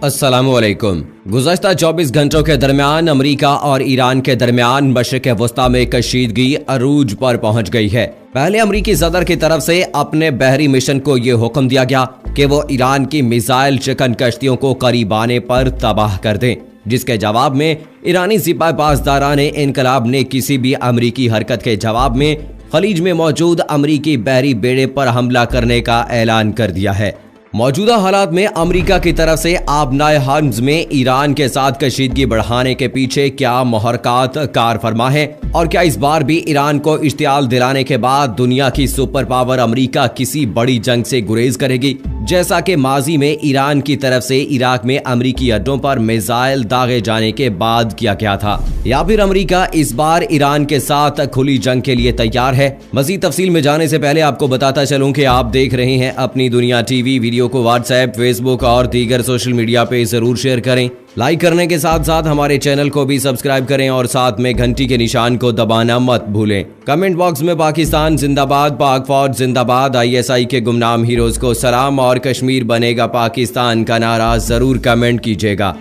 अस्सलामुअलैकुम। गुज़श्ता 24 घंटों के दरमियान अमेरिका और ईरान के दरमियान मशरिक़ वस्ता में कशीदगी अरूज पर पहुंच गई है। पहले अमेरिकी सदर की तरफ से अपने बहरी मिशन को ये हुक्म दिया गया कि वो ईरान की मिसाइल चिकन कश्तियों को करीब आने पर तबाह कर दें, जिसके जवाब में ईरानी सिपाही पासदाराने इनकलाब ने किसी भी अमेरिकी हरकत के जवाब में खलीज में मौजूद अमेरिकी बहरी बेड़े पर हमला करने का ऐलान कर दिया है। मौजूदा हालात में अमेरिका की तरफ से आबनाए हर्म्स में ईरान के साथ कशीदगी बढ़ाने के पीछे क्या मुहरकात कार फरमा है और क्या इस बार भी ईरान को इश्तियाल दिलाने के बाद दुनिया की सुपर पावर अमेरिका किसी बड़ी जंग से गुरेज करेगी, जैसा कि माजी में ईरान की तरफ से इराक में अमेरिकी अड्डों पर मिसाइल दागे जाने के बाद किया गया था, या फिर अमेरिका इस बार ईरान के साथ खुली जंग के लिए तैयार है। मजीद तफसील में जाने से पहले आपको बताता चलूं कि आप देख रहे हैं अपनी दुनिया टीवी। वीडियो को व्हाट्सएप, फेसबुक और दीगर सोशल मीडिया पे जरूर शेयर करें। लाइक करने के साथ साथ हमारे चैनल को भी सब्सक्राइब करें और साथ में घंटी के निशान को दबाना मत भूलें। कमेंट बॉक्स में पाकिस्तान जिंदाबाद, पाक फौज जिंदाबाद, ISI के गुमनाम हीरोज को सलाम और कश्मीर बनेगा पाकिस्तान का नारा जरूर कमेंट कीजिएगा।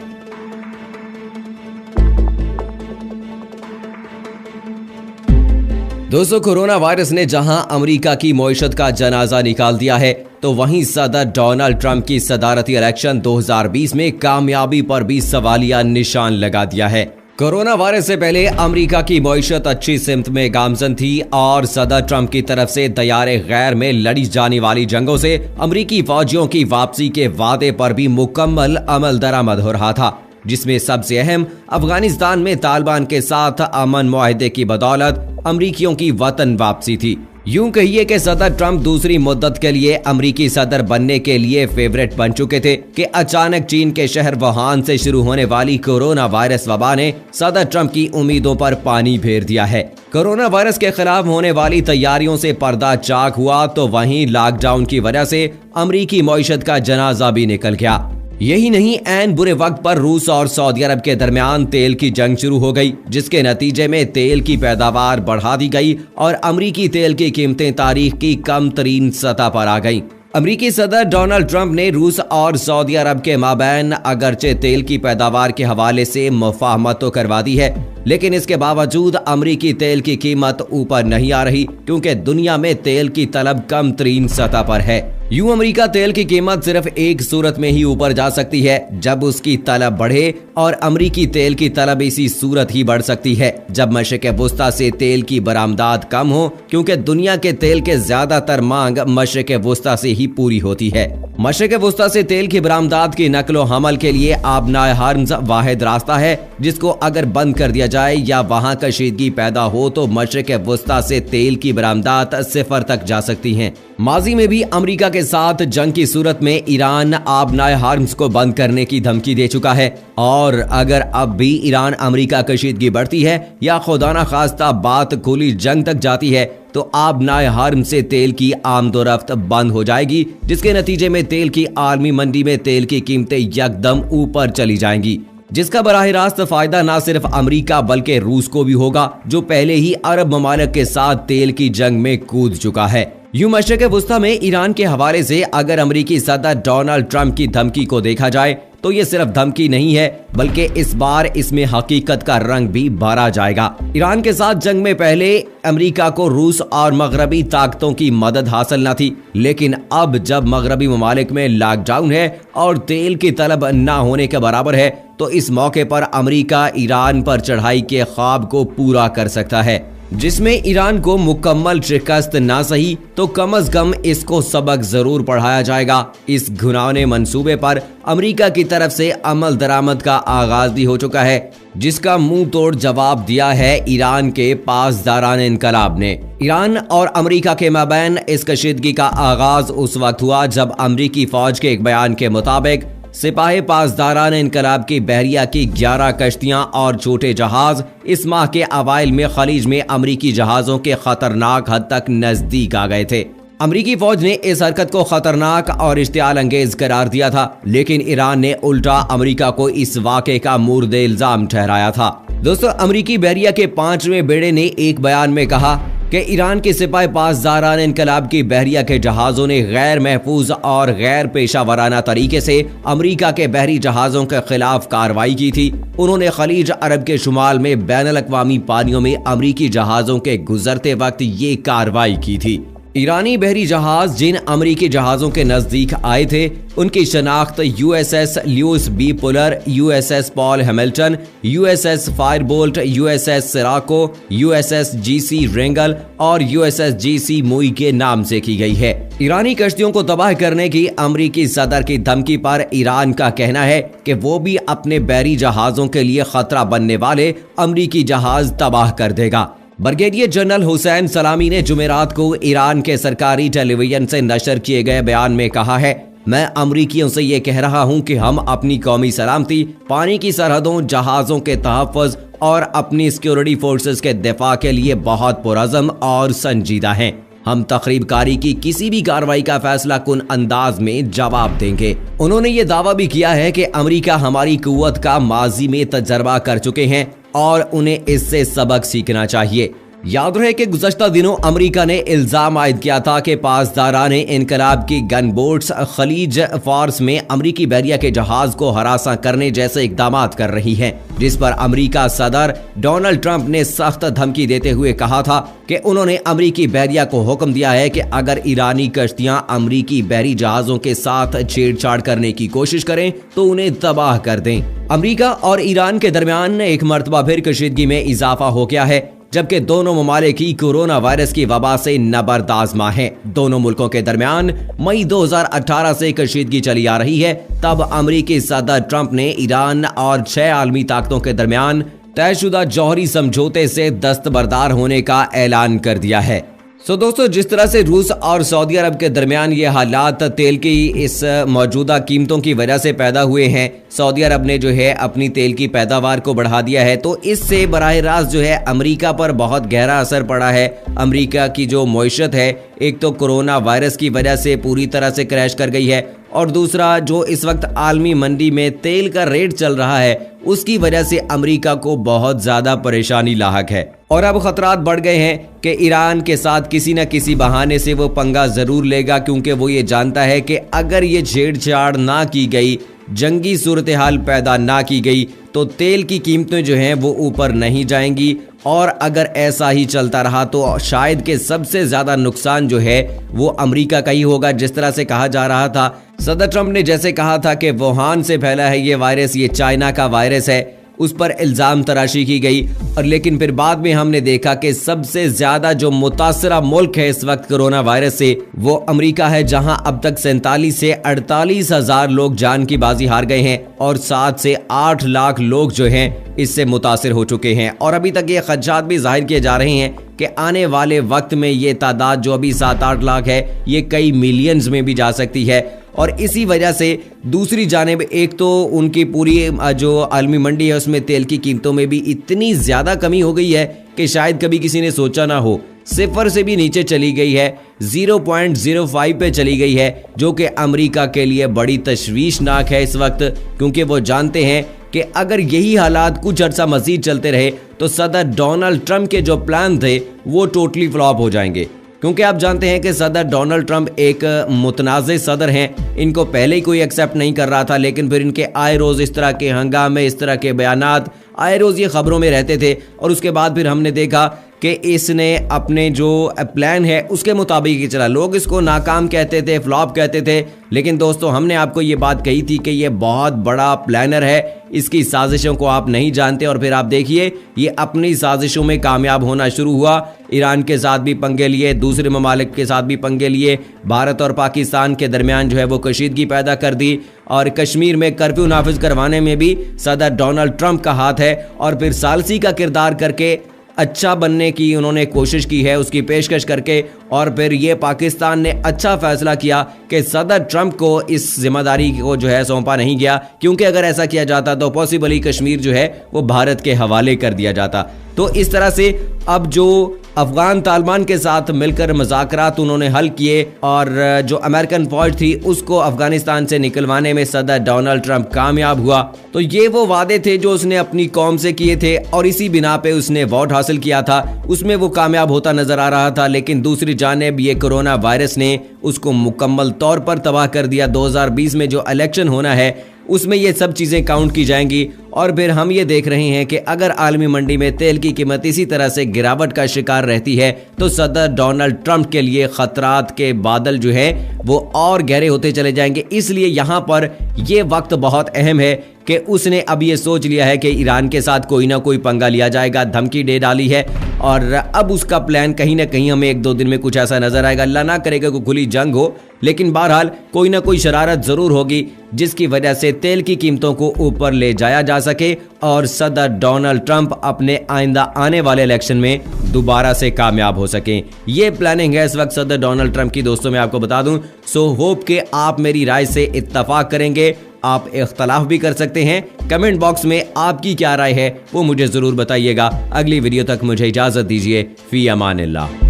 दोस्तों, कोरोना वायरस ने जहां अमेरिका की मईशत का जनाजा निकाल दिया है, तो वहीं सदर डोनाल्ड ट्रंप की सदारती इलेक्शन 2020 में कामयाबी पर भी सवालिया निशान लगा दिया है। कोरोना वायरस से पहले अमेरिका की मईशत अच्छी सिमत में गामजन थी और सदर ट्रंप की तरफ से दयारे गैर में लड़ी जाने वाली जंगों से अमेरिकी फौजियों की वापसी के वादे पर भी मुकम्मल अमल दरामद हो रहा था, जिसमें सबसे अहम अफगानिस्तान में तालिबान के साथ अमन मुआहदे की बदौलत अमरीकियों की वतन वापसी थी। यूं कहिए कि सदर ट्रंप दूसरी मुद्दत के लिए अमरीकी सदर बनने के लिए फेवरेट बन चुके थे कि अचानक चीन के शहर वुहान से शुरू होने वाली कोरोना वायरस वबा ने सदर ट्रंप की उम्मीदों पर पानी फेर दिया है। कोरोना वायरस के खिलाफ होने वाली तैयारियों से पर्दा चाक हुआ, तो वहीं लॉकडाउन की वजह से अमरीकी मईशत का जनाजा भी निकल गया। यही नहीं, ऐन बुरे वक्त पर रूस और सऊदी अरब के दरमियान तेल की जंग शुरू हो गई, जिसके नतीजे में तेल की पैदावार बढ़ा दी गई और अमरीकी तेल की कीमतें तारीख की कम तरीन सतह पर आ गईं। अमरीकी सदर डोनाल्ड ट्रंप ने रूस और सऊदी अरब के माबैन अगरचे तेल की पैदावार के हवाले से मुफाहमत तो करवा दी है, लेकिन इसके बावजूद अमरीकी तेल की कीमत ऊपर नहीं आ रही, क्योंकि दुनिया में तेल की तलब कम तरीन सतह पर है। यूं अमेरिका तेल की कीमत सिर्फ एक सूरत में ही ऊपर जा सकती है, जब उसकी तलब बढ़े, और अमरीकी तेल की तलब इसी सूरत ही बढ़ सकती है जब मशरिक़ वस्ता से तेल की बरामदात कम हो, क्योंकि दुनिया के तेल के ज्यादातर मांग मशरिक़ वस्ता से ही पूरी होती है। मशरिक़ वस्ता से तेल की बरामदात की नकलो हमल के लिए आबनाए हर्म्स वाहिद रास्ता है, जिसको अगर बंद कर दिया जाए या वहां कशीदगी पैदा हो तो मशरिक़ वस्ता से तेल की बरामदात सिफर तक जा सकती हैं। माजी में भी अमेरिका के साथ जंग की सूरत में ईरान आबनाए हर्म्स को बंद करने की धमकी दे चुका है, और अगर अब भी ईरान अमेरिका कशीदगी बढ़ती है या खुदा न खास्ता बात खुली जंग तक जाती है, तो आबनाए हर्म से तेल की आमदोरफ्त बंद हो जाएगी, जिसके नतीजे में तेल की आलमी मंडी में तेल की कीमतें यकदम ऊपर चली जाएंगी, जिसका बराह रास्त फायदा न सिर्फ अमेरिका बल्कि रूस को भी होगा, जो पहले ही अरब ममालिक के साथ तेल की जंग में कूद चुका है। यूं मशरिक़ वस्ता में ईरान के हवाले से अगर अमेरिकी सदर डोनाल्ड ट्रंप की धमकी को देखा जाए, तो ये सिर्फ धमकी नहीं है, बल्कि इस बार इसमें हकीकत का रंग भी भरा जाएगा। ईरान के साथ जंग में पहले अमेरिका को रूस और मगरबी ताकतों की मदद हासिल न थी, लेकिन अब जब मगरबी ममालिक में लॉकडाउन है और तेल की तलब न होने के बराबर है, तो इस मौके पर अमेरिका ईरान पर चढ़ाई के ख्वाब को पूरा कर सकता है, जिसमें ईरान को मुकम्मल शिकस्त ना सही तो कम अज कम इसको सबक जरूर पढ़ाया जाएगा। इस घुनावने मंसूबे पर अमेरिका की तरफ से अमल दरामद का आगाज भी हो चुका है, जिसका मुंह तोड़ जवाब दिया है ईरान के पासदारान इनकलाब ने। ईरान और अमेरिका के माबैन इस कशीदगी का आगाज उस वक्त हुआ जब अमेरिकी फौज के एक बयान के मुताबिक सिपाही पासदारान इनकलाब की बहरिया की 11 कश्तियां और छोटे जहाज इस माह के अवाइल में खलीज में अमरीकी जहाजों के खतरनाक हद तक नजदीक आ गए थे। अमरीकी फौज ने इस हरकत को खतरनाक और इश्तियाल अंगेज करार दिया था, लेकिन ईरान ने उल्टा अमरीका को इस वाक़े का मुर्दे इल्जाम ठहराया था। दोस्तों, अमरीकी बहरिया के 5वें बेड़े ने एक बयान में कहा कि ईरान के सिपाही पासदारान इनकलाब की बहरिया के जहाज़ों ने गैर महफूज और गैर पेशा वराना तरीके से अमरीका के बहरी जहाज़ों के खिलाफ कार्रवाई की थी। उन्होंने खलीज अरब के शुमाल में बैनुल-अक़वामी पानियों में अमरीकी जहाज़ों के गुजरते वक्त ये कार्रवाई की थी। ईरानी बहरी जहाज जिन अमरीकी जहाज़ों के नज़दीक आए थे उनकी शनाख्त USS Lewis B Puller, USS Paul Hamilton, USS Firebolt, USS Sirocco, USS GC Wrangel और USS GC मुई के नाम से की गई है। ईरानी कश्तियों को तबाह करने की अमरीकी सदर की धमकी पर ईरान का कहना है कि वो भी अपने बहरी जहाज़ों के लिए खतरा बनने वाले अमरीकी जहाज तबाह कर देगा। ब्रिगेडियर जनरल हुसैन सलामी ने जुमेरात को ईरान के सरकारी टेलीविजन से नशर किए गए बयान में कहा है, मैं अमरीकियों से ये कह रहा हूँ कि हम अपनी कौमी सलामती, पानी की सरहदों, जहाज़ों के तहफ़्फ़ुज़ और अपनी सिक्योरिटी फोर्सेस के दिफा के लिए बहुत पुरअज़्म और संजीदा हैं। हम तखरीबकारी की किसी भी कार्रवाई का फैसला कुन अंदाज में जवाब देंगे। उन्होंने ये दावा भी किया है कि अमरीका हमारी कुव्वत का माजी में तजर्बा कर चुके हैं और उन्हें इससे सबक सीखना चाहिए। याद रहे कि गुज़श्ता दिनों अमरीका ने इल्ज़ाम आयद किया था कि पासदारान इनकलाब की गन बोट्स खलीज फार्स में अमरीकी बहरिया के जहाज को हरासा करने जैसे इकदाम कर रही हैं, जिस पर अमरीका सदर डोनाल्ड ट्रंप ने सख्त धमकी देते हुए कहा था कि उन्होंने अमरीकी बहरिया को हुक्म दिया है कि अगर ईरानी कश्तियां अमरीकी बहरी जहाज़ों के साथ छेड़छाड़ करने की कोशिश करें तो उन्हें तबाह कर दें। अमरीका और ईरान के दरमियान एक मरतबा फिर कशीदगी में इजाफा हो गया है, जबकि दोनों ममालिक की कोरोना वायरस की वबा से नबर्द आज़मा है। दोनों मुल्कों के दरमियान मई 2018 से कशीदगी चली आ रही है। तब अमरीकी सदर ट्रंप ने ईरान और 6 आलमी ताकतों के दरमियान तयशुदा जौहरी समझौते से दस्तबरदार होने का ऐलान कर दिया है। दोस्तों, जिस तरह से रूस और सऊदी अरब के दरमियान ये हालात तेल की इस मौजूदा कीमतों की वजह से पैदा हुए हैं, सऊदी अरब ने जो है अपनी तेल की पैदावार को बढ़ा दिया है, तो इससे बराह रास्त जो है अमेरिका पर बहुत गहरा असर पड़ा है। अमेरिका की जो मईशत है, एक तो कोरोना वायरस की वजह से पूरी तरह से क्रैश कर गई है, और दूसरा जो इस वक्त आलमी मंडी में तेल का रेट चल रहा है उसकी वजह से अमेरिका को बहुत ज़्यादा परेशानी लाहक है। और अब खतरात बढ़ गए हैं कि ईरान के साथ किसी न किसी बहाने से वो पंगा ज़रूर लेगा, क्योंकि वो ये जानता है कि अगर ये छेड़छाड़ ना की गई, जंगी सूरत हाल पैदा ना की गई, तो तेल की कीमतें जो हैं वो ऊपर नहीं जाएंगी, और अगर ऐसा ही चलता रहा तो शायद के सबसे ज़्यादा नुकसान जो है वो अमेरिका का ही होगा। जिस तरह से कहा जा रहा था, सदर ट्रंप ने जैसे कहा था कि वुहान से फैला है ये वायरस, ये चाइना का वायरस है, उस पर इल्ज़ाम तराशी की गई, और लेकिन फिर बाद में हमने देखा कि सबसे ज़्यादा जो मुतासरा मुल्क है इस वक्त कोरोना वायरस से वो अमेरिका है, जहां अब तक 47 से 48 हज़ार लोग जान की बाजी हार गए हैं और 7 से 8 लाख लोग जो हैं इससे मुतासर हो चुके हैं। और अभी तक ये खदशात भी जाहिर किए जा रहे हैं कि आने वाले वक्त में ये तादाद जो अभी 7-8 लाख है ये कई मिलियंस में भी जा सकती है। और इसी वजह से दूसरी जानिब एक तो उनकी पूरी जो आलमी मंडी है उसमें तेल की कीमतों में भी इतनी ज़्यादा कमी हो गई है कि शायद कभी किसी ने सोचा ना हो, सिफर से भी नीचे चली गई है, 0.05 पे चली गई है, जो कि अमेरिका के लिए बड़ी तशवीशनाक है इस वक्त, क्योंकि वो जानते हैं कि अगर यही हालात कुछ अर्सा मजीद चलते रहे तो सदर डोनाल्ड ट्रंप के जो प्लान थे वो टोटली फ्लॉप हो जाएंगे। क्योंकि आप जानते हैं कि सदर डोनाल्ड ट्रंप एक मुतनाज़ सदर हैं, इनको पहले ही कोई एक्सेप्ट नहीं कर रहा था, लेकिन फिर इनके आए रोज़ इस तरह के हंगामे, इस तरह के बयानात आए रोज़ ये खबरों में रहते थे, और उसके बाद फिर हमने देखा कि इसने अपने जो प्लान है उसके मुताबिक ही चला। लोग इसको नाकाम कहते थे, फ्लॉप कहते थे, लेकिन दोस्तों हमने आपको ये बात कही थी कि ये बहुत बड़ा प्लानर है, इसकी साजिशों को आप नहीं जानते, और फिर आप देखिए ये अपनी साजिशों में कामयाब होना शुरू हुआ। ईरान के साथ भी पंगे लिए, दूसरे ममालिक के साथ भी पंगे लिए, भारत और पाकिस्तान के दरमियान जो है वो कशीदगी पैदा कर दी, और कश्मीर में कर्फ्यू नाफिज करवाने में भी सदर डोनाल्ड ट्रंप का हाथ है, और फिर सालसी का किरदार करके अच्छा बनने की उन्होंने कोशिश की है, उसकी पेशकश करके, और फिर ये पाकिस्तान ने अच्छा फैसला किया कि सदर ट्रंप को इस जिम्मेदारी को जो है सौंपा नहीं गया, क्योंकि अगर ऐसा किया जाता तो पॉसिबली कश्मीर जो है वो भारत के हवाले कर दिया जाता। तो इस तरह से अब जो अफगान तालिबान के साथ मिलकर मुज़ाकरात उन्होंने हल किए और जो अमेरिकन फौज थी उसको अफगानिस्तान से निकलवाने में सदर डोनाल्ड ट्रंप कामयाब हुआ। तो ये वो वादे थे जो उसने अपनी कौम से किए थे और इसी बिना पे उसने वोट हासिल किया था, उसमें वो कामयाब होता नजर आ रहा था। लेकिन दूसरी जानिब ये कोरोना वायरस ने उसको मुकम्मल तौर पर तबाह कर दिया। 2020 में जो इलेक्शन होना है उसमें ये सब चीज़ें काउंट की जाएंगी और फिर हम ये देख रहे हैं कि अगर आलमी मंडी में तेल की कीमत इसी तरह से गिरावट का शिकार रहती है तो सदर डोनाल्ड ट्रंप के लिए खतरात के बादल जो है वो और गहरे होते चले जाएंगे। इसलिए यहाँ पर ये वक्त बहुत अहम है कि उसने अब ये सोच लिया है कि ईरान के साथ कोई ना कोई पंगा लिया जाएगा, धमकी दे डाली है और अब उसका प्लान कहीं ना कहीं हमें 1-2 दिन में कुछ ऐसा नजर आएगा। अल्लाह ना करेगा कोई खुली जंग हो, लेकिन बहरहाल कोई ना कोई शरारत जरूर होगी जिसकी वजह से तेल की कीमतों को ऊपर ले जाया जा सके और सदर डोनाल्ड ट्रंप अपने आइंदा आने वाले इलेक्शन में दोबारा से कामयाब हो सकें। ये प्लानिंग है इस वक्त सदर डोनाल्ड ट्रंप की। दोस्तों मैं आपको बता दूं, सो होप के आप मेरी राय से इत्तफाक करेंगे। आप इख्तलाफ भी कर सकते हैं। कमेंट बॉक्स में आपकी क्या राय है वो मुझे जरूर बताइएगा। अगली वीडियो तक मुझे इजाजत दीजिए। फी अमानिल्लाह।